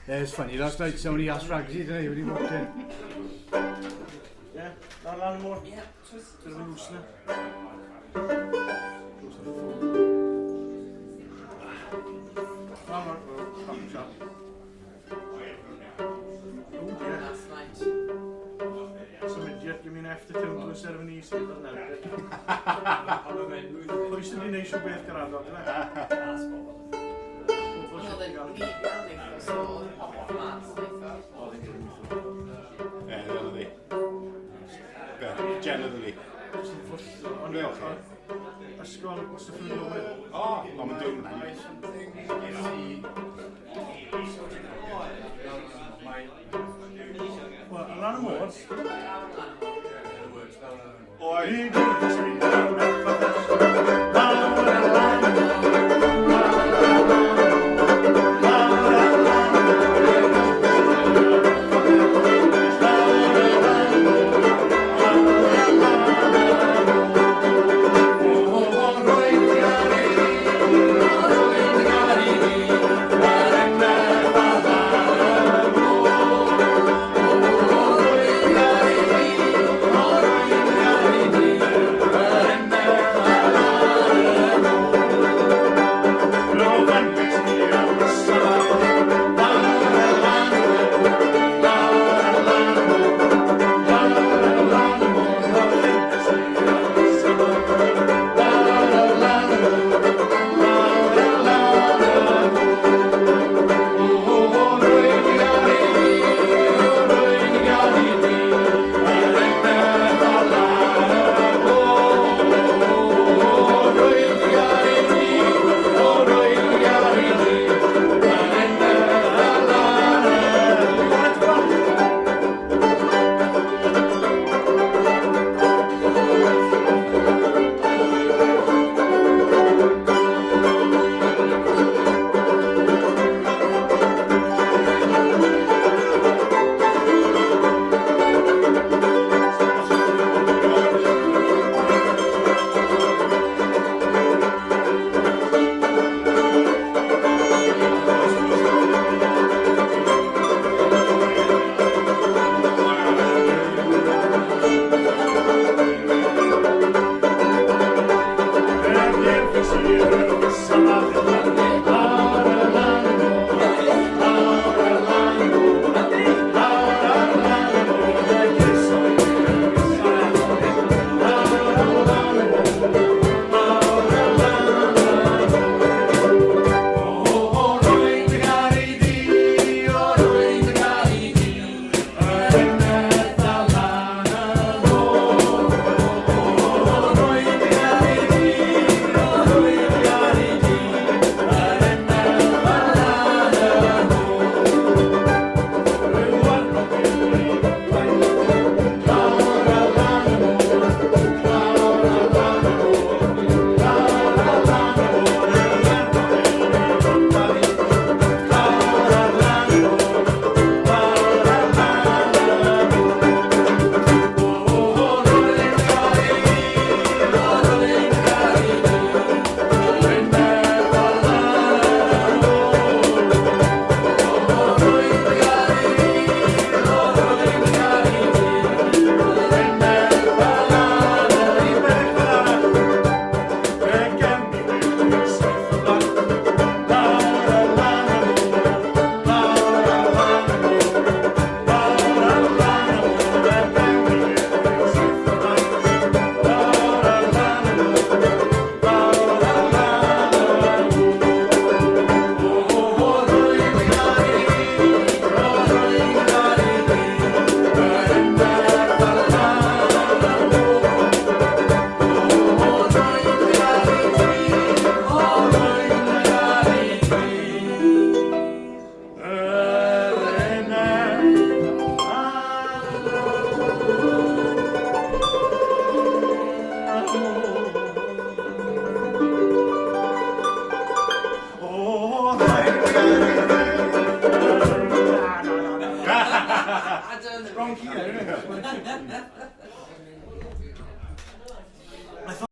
Yeah, it's funny. Last night somebody asked Ragsy today when he walked in. Yeah, that Lan y Mor. Yeah, Bit of a loosener. Come on, stop and shop. Oh dear. last night. Some idiot give me an after tune to a 70s skid doesn't help it. Pwys ydi neis o beth gyrraedd No, they need building for so flats like Yeah, generally. But generally. Ond i ochr, ysgol, what's the food over? Oh, I'm doing it. Wel, Lan y Mor. Oi!